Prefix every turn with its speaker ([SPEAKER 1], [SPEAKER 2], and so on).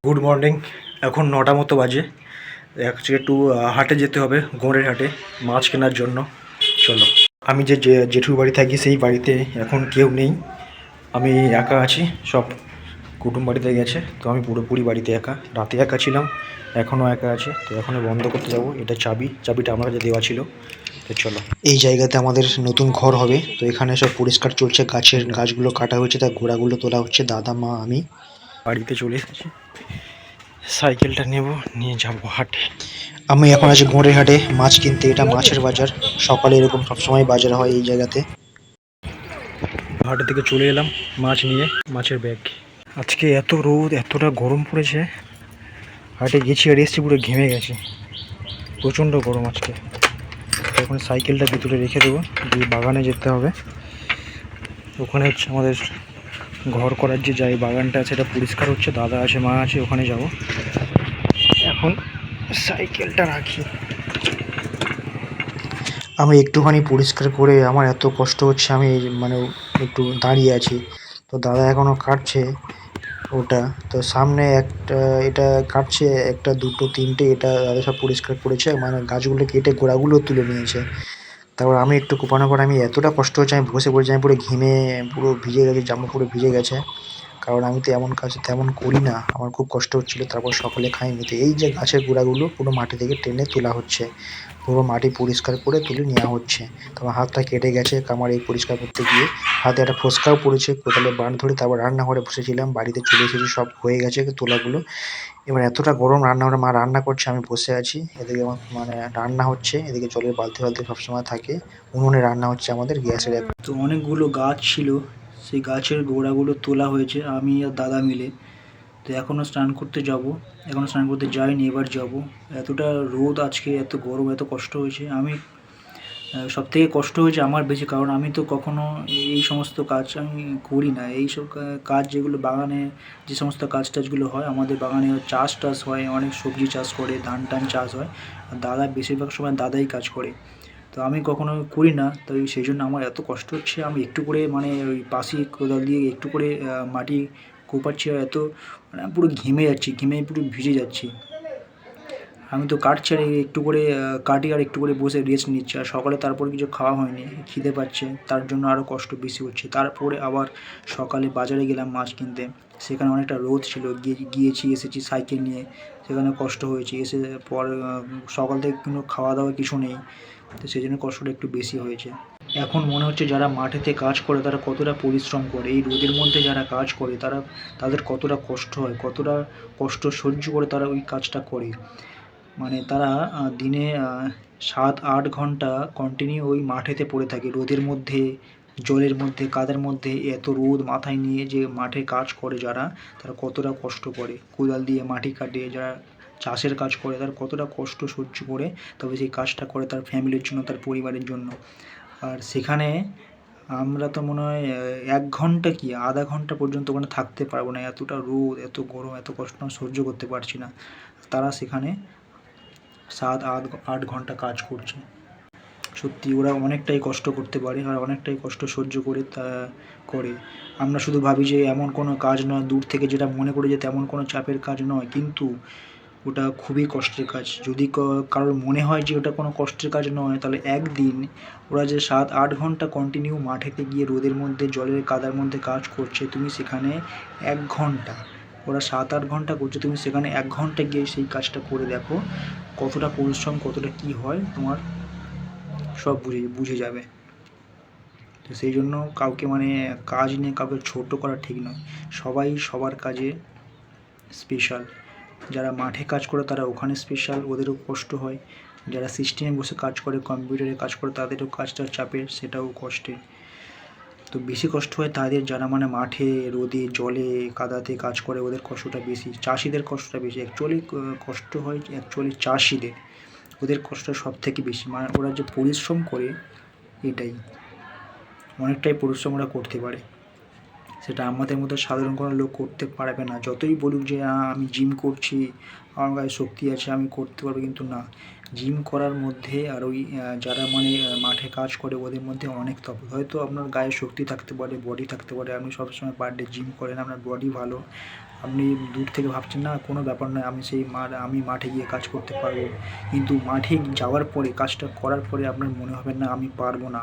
[SPEAKER 1] Good morning. এখন 9টা মতো বাজে। আজকে একটু হাটে যেতে হবে, গোড়ের হাটে মাছ কেনার জন্য। চলো, আমি যে জেঠুর বাড়ি থাকি সেই বাড়িতে এখন কেউ নেই, আমি একা আছি। সব কুটুম বাড়িতে গেছে, তো আমি পুরোপুরি বাড়িতে একা। রাতে একা ছিলাম, এখনও একা আছে। তো এখনও বন্ধ করতে যাব। এটা চাবিটা আমার কাছে দেওয়া ছিল। তো চলো, এই জায়গাতে আমাদের নতুন ঘর হবে। তো এখানে সব পরিষ্কার চলছে, গাছগুলো কাটা হয়েছে, তার গোড়াগুলো তোলা হচ্ছে। দাদা, মা, আমি বাড়িতে চলে এসেছি। সাইকেলটা নিয়ে যাব হাটে। আমি এখন আছি গোড়ের হাটে মাছ কিনতে। এটা মাছের বাজার, সকালে এরকম সবসময় বাজার হয় এই জায়গাতে। হাটে থেকে চলে এলাম মাছ নিয়ে, মাছের ব্যাগ। আজকে এত রোদ, এতটা গরম পড়েছে। হাটে গেছি আর এসছি পুরো ঘেমে গেছে, প্রচণ্ড গরম আজকে। এখন সাইকেলটা ভিতরে রেখে দেবো, দিয়ে বাগানে যেতে হবে। ওখানে হচ্ছে আমাদের ঘর করার যে বাগানটা আছে, সেটা পরিষ্কার হচ্ছে। দাদা আছে, মা আছে, ওখানে যাব। এখন সাইকেলটা রাখি। আমি একটুখানি পরিষ্কার করে, আমার এত কষ্ট হচ্ছে, আমি মানে একটু দাঁড়িয়ে আছি। তো দাদা এখনও কাটছে ওটা। তো সামনে একটা, এটা কাটছে, একটা, দুটো, তিনটে, এটা দাদা সব পরিষ্কার করেছে, মানে গাছগুলো কেটে গোড়াগুলো তুলে নিয়েছে। তারপর আমি একটু কোপানোর পর আমি এতটা কষ্ট হচ্ছে, আমি বসে পড়েছি। আমি পুরো ঘেমে পুরো ভিজে গেছে, জামা পুরো ভিজে গেছে। কারণ আমি তো এমন কাজ তেমন করি না, আমার খুব কষ্ট হচ্ছিলো। তারপর সকালে খাইনি। তো এই যে গাছের গোড়াগুলো পুরো মাটি থেকে টেনে তোলা হচ্ছে, পুরো মাটি পরিষ্কার করে তুলে নেওয়া হচ্ছে। তোমার হাতটা কেটে গেছে আমার এই পরিষ্কার করতে গিয়ে। হাতে একটা ফোস্কাও পড়েছে, কোদালে বান ধরে। তারপর রান্নাঘরে বসেছিলাম, বাড়িতে চলে এসেছি, সব হয়ে গেছে তোলাগুলো। এবার এতটা গরম, রান্নাঘরে মা রান্না করছে, আমি বসে আছি। এদিকে আমার মানে রান্না হচ্ছে, এদিকে জলের বালতি সবসময় থাকে। উনুনে রান্না হচ্ছে আমাদের, গ্যাসের। তো অনেকগুলো গাছ ছিল, সেই গাছের গোড়াগুলো তোলা হয়েছে আমি আর দাদা মিলে। তো এখনও স্নান করতে যাব, এখনও স্নান করতে যাইনি, এবার যাব। এতটা রোদ আজকে, এত গরম, এত কষ্ট হয়েছে। আমি সবথেকে কষ্ট হয়েছে আমার বেশি, কারণ আমি তো কখনো এই সমস্ত কাজ আমি করি না। এইসব কাজ যেগুলো বাগানে, যে সমস্ত কাজ টাজগুলো হয় আমাদের বাগানে, চাষ টাস হয়, অনেক সবজি চাষ করে, ধান টান চাষ হয়। আর দাদা বেশিরভাগ সময় দাদাই কাজ করে, তো আমি কখনো করি না। তো সেই জন্য আমার এত কষ্ট হচ্ছে। আমি একটু করে মানে ওই পাশি কোদাল দিয়ে একটু করে মাটি কোপাচ্ছি, আর এত মানে পুরো ঘেমে যাচ্ছি, ঘেমে পুরো ভিজে যাচ্ছি। আমি তো কাটছি আর একটু করে কাটি, আর একটু করে বসে রেস্ট নিচ্ছি। আর সকালে তারপর কিছু খাওয়া হয়নি, খিদে পাচ্ছে, তার জন্য আরও কষ্ট বেশি হচ্ছে। তারপরে আবার সকালে বাজারে গেলাম মাছ কিনতে, সেখানে অনেকটা রোদ ছিল, এসেছি সাইকেল নিয়ে, সেখানে কষ্ট হয়েছে। এসে পর সকাল থেকে কোনো খাওয়া দাওয়া কিছু নেই, তো সেই জন্য কষ্টটা একটু বেশি হয়েছে। এখন মনে হচ্ছে যারা মাঠেতে কাজ করে তারা কতটা পরিশ্রম করে, এই রোদের মধ্যে যারা কাজ করে তাদের কতটা কষ্ট হয়, কতটা কষ্ট সহ্য করে তারা ওই কাজটা করে। মানে তারা দিনে 7-8 ঘন্টা কন্টিনিউ ওই মাঠেতে পড়ে থাকে, রোদের মধ্যে, জলের মধ্যে, কাদার মধ্যে। এত রোদ মাথায় নিয়ে যে মাঠে কাজ করে যারা, তারা কতটা কষ্ট করে, কোদাল দিয়ে মাটি কাটে, যারা চাষের কাজ করে তারা কতটা কষ্ট সহ্য করে তবে সেই কাজটা করে তার ফ্যামিলির জন্য, তার পরিবারের জন্য। আর সেখানে আমরা তো মনে হয় 1 ঘন্টা কি আধা ঘন্টা পর্যন্ত ওখানে থাকতে পারবো না, এতটা রোদ, এত গরম, এত কষ্ট আমি সহ্য করতে পারছি না। তারা সেখানে 7-8 ঘন্টা কাজ করছে। সত্যি ওরা অনেকটাই কষ্ট করতে পারে, আর অনেকটাই কষ্ট সহ্য করে তা করে। আমরা শুধু ভাবি যে এমন কোনো কাজ নয়, দূর থেকে যেটা মনে করি যে তেমন কোনো চাপের কাজ নয়, কিন্তু ওটা খুবই কষ্টের কাজ। যদি কারোর মনে হয় যে ওটা কোনো কষ্টের কাজ নয়, তাহলে একদিন ওরা যে 7-8 ঘন্টা কন্টিনিউ মাঠেতে গিয়ে রোদের মধ্যে, জলের কাদার মধ্যে কাজ করছে, তুমি সেখানে 1 ঘন্টা, ওরা 7-8 ঘন্টা করছে, তুমি সেখানে 1 ঘন্টা গিয়ে সেই কাজটা করে দেখো কতটা পরিশ্রম, কতটা কী হয়, তোমার সব বুঝে যাবে। তো সেই জন্য কাউকে মানে কাজ নিয়ে কাউকে ছোট করা ঠিক নয়। সবাই সবার কাজে স্পেশাল। যারা মাঠে কাজ করে তারা ওখানে স্পেশাল, ওদেরও কষ্ট হয়। যারা সিস্টেমে বসে কাজ করে, কম্পিউটারে কাজ করে, তাদেরও কাজটা চাপের, সেটাও কষ্টের। তো বেশি কষ্ট হয় তাদের, যারা মানে মাঠে রোদে জলে কাদাতে কাজ করে, ওদের কষ্টটা বেশি। চাষিদের কষ্টটা বেশি অ্যাকচুয়ালি, কষ্ট হয় অ্যাকচুয়ালি চাষিদের, ওদের কষ্ট সব থেকে বেশি। মানে ওরা যে পরিশ্রম করে, এটাই অনেকটাই পরিশ্রম ওরা করতে পারে, সেটা আমাদের মতো সাধারণ কোনো লোক করতে পারবে না। যতই বলুক যে আমি জিম করছি, আমার গায়ে শক্তি আছে, আমি করতে পারবো, কিন্তু না,
[SPEAKER 2] জিম করার মধ্যে আর ওই যারা মানে মাঠে কাজ করে ওদের মধ্যে অনেক তফাৎ। হয়তো আপনার গায়ে শক্তি থাকতে পারে, বডি থাকতে পারে, আপনি সবসময় পার ডে জিম করেন, আপনার বডি ভালো, আপনি দূর থেকে ভাবছেন না কোনো ব্যাপার নয়, আমি মাঠে গিয়ে কাজ করতে পারবো, কিন্তু মাঠে যাওয়ার পরে কাজটা করার পরে আপনার মনে হবে না আমি পারবো না,